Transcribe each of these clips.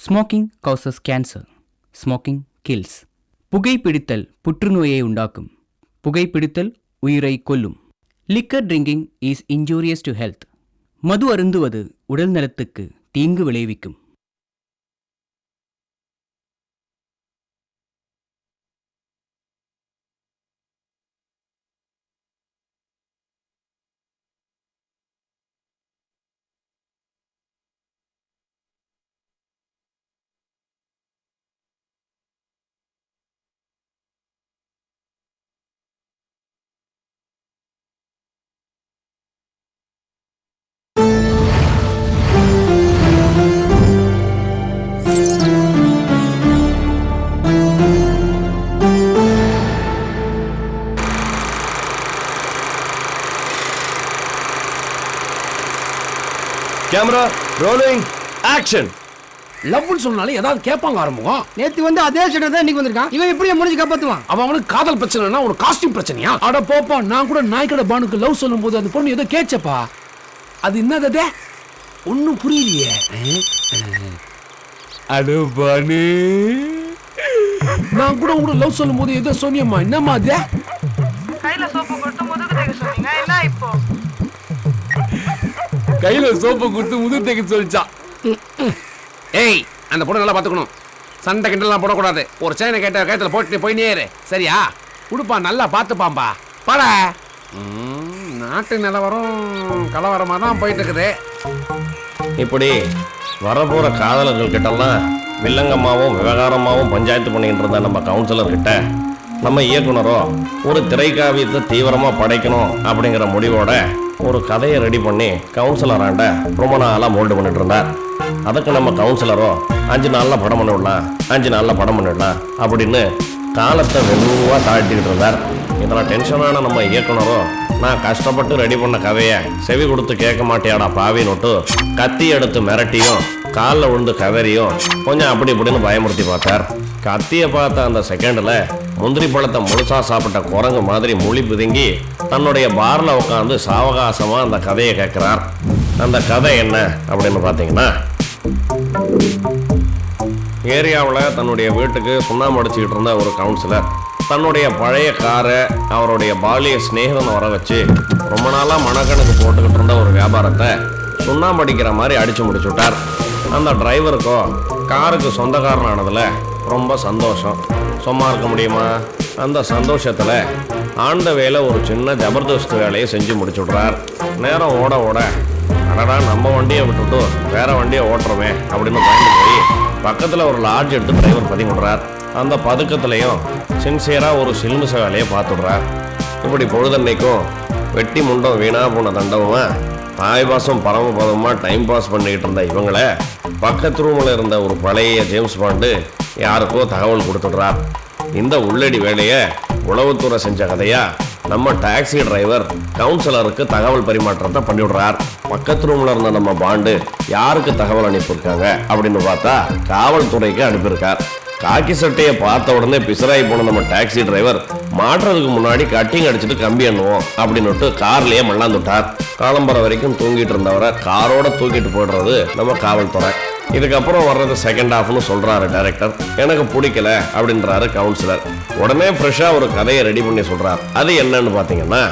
Smoking causes cancer. Smoking kills. புகைப்பிடித்தல் புற்றுநோயை உண்டாக்கும். புகைப்பிடித்தல் உயிரை கொல்லும். Liquor drinking is injurious to health. மது அருந்துவது உடல் நலத்துக்கு தீங்கு விளைவிக்கும். Camera rolling action. லவ்னு சொன்னாலே ஏதாவது கேட்பாங்க ஆரம்பம். நேத்து வந்து அதே ஷர்ட் தான் இன்னைக்கு வந்திருக்கான். இவன் எப்படி முடிஞ்சு காப்பாத்துவான்? அவனுக்கு காதல் பிரச்சனைனா ஒரு காஸ்டியூம் பிரச்சனையா? அட போப்பா, நான் கூட நாய்க்கடை பானுக்கு லவ் சொல்லும் போது அந்த பொண்ணு ஏதோ கேச்சப்பா. அது என்னது? ஒன்னும் புரியலையே. அடு பானு, நான் கூட உங்க லவ் சொல்லும் போது ஏதோ சொன்னியம்மா. என்னம்மா அது? கையில சோப்பு கொடுத்து முதுகு தேய்க்க சொன்னீங்க. என்ன இப்போ? கையில சோப்பு கொடுத்து முதுகு தேய்க்க சொல்லிச்சான். ஏய், அந்த பொண்ணு நல்லா பாத்துக்கணும். சண்டை கிண்டலாம் போடக்கூடாது. ஒரு சேனை கேட்ட கயத்துல போட்டு போய் நேரு. சரியா? உடுப்பா, நல்லா பாத்துப்பாம்பா. பாட நாட்டு நிலவரம் கலவரமா தான் போயிட்டு இருக்குது. இப்படி வரப்போற காதலர்கள் கிட்டலாம் வில்லங்கமாவும் விவகாரமாவும் பஞ்சாயத்து பண்ணிட்டு இருந்த நம்ம கவுன்சிலர் கிட்ட நம்ம இயக்குனரோ ஒரு திரைக்காவியத்தை தீவிரமா படைக்கணும் அப்படிங்கிற முடிவோட ஒரு கதையை ரெடி பண்ணி கவுன்சிலராண்ட ரொம்ப நாளாக மோல்டு பண்ணிட்டு இருந்தார். அதுக்கு நம்ம கவுன்சிலரோ 5 நாளில் படம் பண்ணிவிடலாம், 5 நாளில் படம் பண்ணிடலாம் அப்படின்னு காலத்தை வெகுவாக தாழ்த்திக்கிட்டு இருந்தார். இதெல்லாம் டென்ஷனான நம்ம இயக்குனரோ, நான் கஷ்டப்பட்டு ரெடி பண்ண கதையை செவி கொடுத்து கேட்க மாட்டியாடா பாவின்னுட்டு கத்தி எடுத்து மிரட்டியும் காலில் விழுந்து கவரியும் கொஞ்சம் அப்படி இப்படின்னு பயமுறுத்தி பார்த்தார். கத்தியை பார்த்த அந்த செகண்டில் முந்திரி பழத்தை முழுசா சாப்பிட்ட குரங்கு மாதிரி மொழி பிதுங்கி தன்னுடைய பாரில் உட்காந்து சாவகாசமாக அந்த கதையை கேட்குறார். அந்த கதை என்ன அப்படின்னு பார்த்தீங்கன்னா, ஏரியாவில் தன்னுடைய வீட்டுக்கு சுண்ணாம்பு அடிச்சுக்கிட்டு இருந்த ஒரு கவுன்சிலர் தன்னுடைய பழைய காரை அவருடைய பாலிய ஸ்நேகிதனை வர வச்சு ரொம்ப நாளாக மனக்கணக்கு போட்டுக்கிட்டு இருந்த ஒரு வியாபாரத்தை சுண்ணாம்பு அடிக்கிற மாதிரி அடித்து முடிச்சுட்டார். அந்த டிரைவருக்கோ காருக்கு சொந்தக்காரனானதில் ரொம்ப சந்தோஷம். சும்மா இருக்க முடியுமா? அந்த சந்தோஷத்தில் ஆண்ட வேலை ஒரு சின்ன ஜபர்தஸ்த் வேலையை செஞ்சு முடிச்சுட்றார். நேரம் ஓட ஓட அடடா நம்ம வண்டியை விட்டுட்டு வேற வண்டியை ஓட்டுறோமே அப்படின்னு பயந்து போய் பக்கத்தில் ஒரு லாட்ஜ் எடுத்து டிரைவர் பதிவிடுறார். அந்த பதுக்கத்துலேயும் சின்சியராக ஒரு சில்மிச வேலையை பார்த்துடுறார். இப்படி பொழுதன்னைக்கும் வெட்டி முண்டம் வீணா போன தண்டவமா தாய்பாசம் பரமபதமாக டைம் பாஸ் பண்ணிக்கிட்டு இருந்த இவங்களை பக்கத்து ரூமில் இருந்த ஒரு பழைய ஜேம்ஸ் பாண்டு யாருக்கோ தகவல் கொடுத்துடுறார். இந்த உள்ளடி வேலையை உளவுத்துறை செஞ்ச கதையா நம்ம டாக்ஸி டிரைவர் கவுன்சிலருக்கு தகவல் பரிமாற்றத்தை பண்ணிவிடுறார். பக்கத்து ரூம்ல இருந்த நம்ம பாண்டு யாருக்கு தகவல் அனுப்பியிருக்காங்க அப்படின்னு பார்த்தா காவல்துறைக்கு அனுப்பியிருக்கார். காக்கி சட்டையை பார்த்த உடனே பிசராய் போன நம்ம டாக்ஸி டிரைவர் மாட்டுறதுக்கு முன்னாடி கட்டிங் அடிச்சுட்டு கம்பி எண்ணுவோம் அப்படின்னுட்டு கார்லயே மண்ணாந்துட்டார். காலம்பரம் வரைக்கும் தூங்கிட்டு இருந்தவரை காரோட தூக்கிட்டு போடுறது நம்ம காவல்துறை. இதுக்கப்புறம் வர்றது செகண்ட் ஹாஃப்னு சொல்றாரு டைரக்டர். எனக்கு பிடிக்கல அப்படின்றாரு கவுன்சிலர். உடனே ஃப்ரெஷ்ஷா ஒரு கதையை ரெடி பண்ணி சொல்றார். அது என்னன்னு பாத்தீங்கன்னா,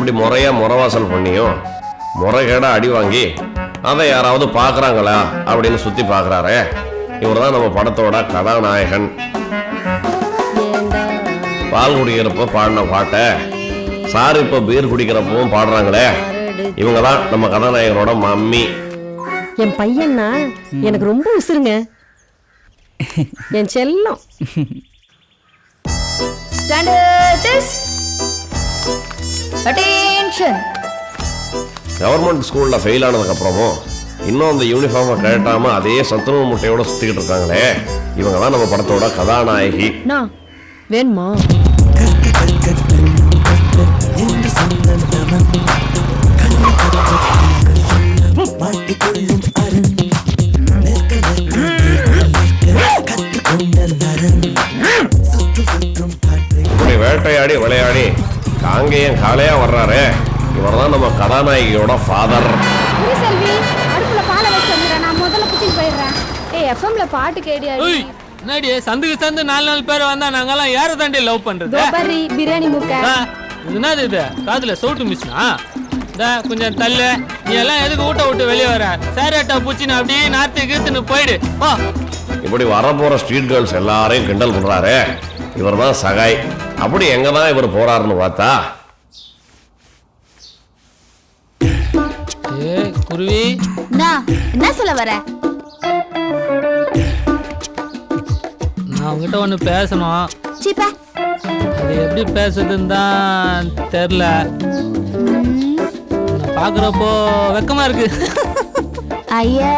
இப்படி முறையா முறவாசல் பண்ணியும் முறைகேடா அடி வாங்கி அதை யாராவது பார்க்குறாங்களா அப்படின்னு சுற்றி பார்க்குறாரே, இவர் தான் நம்ம படத்தோட கதாநாயகன். பால் குடிக்கிறப்போ பாடின பாட்டை சார் இப்போ பீர் குடிக்கிறப்பவும் பாடுறாங்களே, இவங்க தான் நம்ம கதாநாயகனோட மம்மி. என் பையன்னா எனக்கு ரொம்ப உசுருங்க, என் செல்லம். கவர்மெண்ட் ஸ்கூலில் ஃபெயில் ஆனதுக்கப்புறமும் இன்னும் அந்த யூனிஃபார்மை கழட்டாமல் அதே சத்துணவு முட்டையோட சுற்றிக்கிட்டு இருக்காங்களே, இவங்க தான் நம்ம படத்தோட கதாநாயகி. வேணுமா? இப்படி வேட்டையாடி விளையாடி காங்கேயம் காலையா வர்றாரு, இவர் தான் நம்ம கதாநாயகியோட ஃபாதர். செல்வி அடுப்புல பாலை வச்சு வந்துடுறேன், நான் முதல்ல குச்சிக்கு போயிடுறேன். எஃப்எம்ல பாட்டு கேடியா? என்னடி சந்துக்கு சந்து 4 பேர் வந்தா நாங்கெல்லாம் யாரை தாண்டி லவ் பண்றது? கோபரி பிரியாணி முக்கை. என்னது இது? காதுல சவுட்டு மிஸ்னா? கொஞ்சம் தள்ளு. நீ எல்லாம் எதுக்கு ஊட்ட விட்டு வெளியே வர? சேரட்டா பூச்சின்னு அப்படியே நாத்து கீத்துன்னு போயிடு. இப்படி வரப்போற ஸ்ட்ரீட் கேர்ள்ஸ் எல்லாரையும் கிண்டல் பண்றாரு, இவர் தான் சகாய். அப்படி எங்க தான் இவர் போறாருன்னு பார்த்தா, குருவி என்ன சொல்ல வர? நான் உங்ககிட்ட ஒண்ணு பேசணும். அது எப்படி பேசுறதுன்னு தான் தெரியல. பாக்குறப்போ வெக்கமா இருக்கு. ஐயா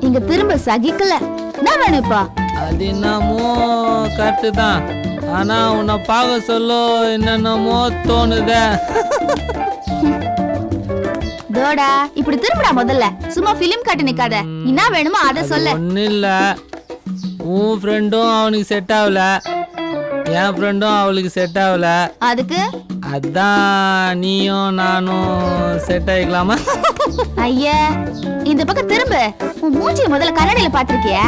இங்க திரும்ப சகிக்கல. என்ன வேணுப்பா? அது என்னமோ கரெக்டு தான், ஆனா உன்னை பார்க்க சொல்ல என்னென்னமோ தோணுதே. தோடா இப்படி திரும்படா, முதல்ல சும்மா பிலிம் காட்டு நிக்காத. என்ன வேணுமோ அத சொல்ல. ஒண்ணு இல்ல, உன் ஃப்ரெண்டும் அவனுக்கு செட் ஆகல, என் ஃப்ரெண்டும் அவளுக்கு செட் ஆகல. அதுக்கு அதான் நீயும் நானும் செட் ஆகிக்கலாமா? ஐயா இந்த பக்கம் திரும்ப. உன் மூஞ்சியை முதல்ல கண்ணாடியில பாத்திருக்கியா?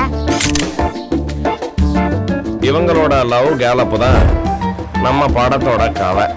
இவங்களோட லவ் கேலப் தான் நம்ம படத்தோட கதை.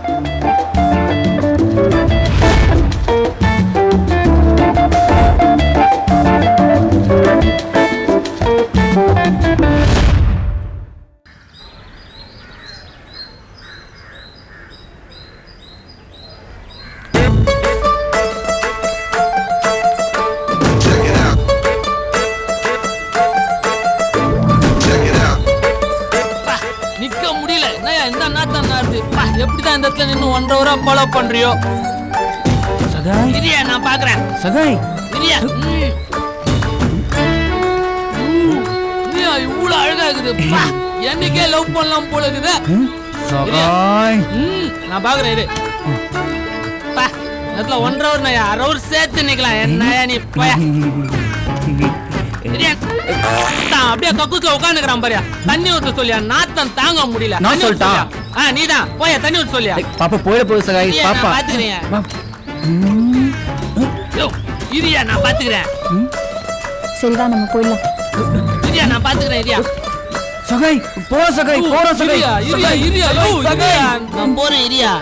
எப்படிதான் இந்த இடத்துல நின்னு 1.5 hour ஃபாலோ பண்றியோ? சகாய் இரியா நான் பாக்குறேன். சகாய் இரியா இவ்வளவு அழகா இருக்குது. என்னைக்கே லவ் பண்ணலாம் போல இருக்குது. சகாய் நான் பாக்குறேன். இரு பா, நேரத்துல 1.5 hour நான் 1/2 hour சேர்த்து நிக்கலாம். என்னையா நீ போயா? அப்படியே கக்கூத்துல உட்காந்துக்கிறான் பாரியா. தண்ணி ஊத்த சொல்லியா? நாத்தம் தாங்க முடியல. நான் சொல்லிட்டேன். நீதான் போயா தண்ணி ஊத்த சொல்லியா? பாப்பா போயிட போகுது சகாய். பாப்பா பாத்துக்கிறேன். இரியா நான் பாத்துக்கிறேன். சரிவா நம்ம போயிடலாம். இரியா நான் பாத்துக்கிறேன். இரியா சகாய் போ சகாய், போற சகாய். இரியா இரியா இரியா நான் போறேன். இரியா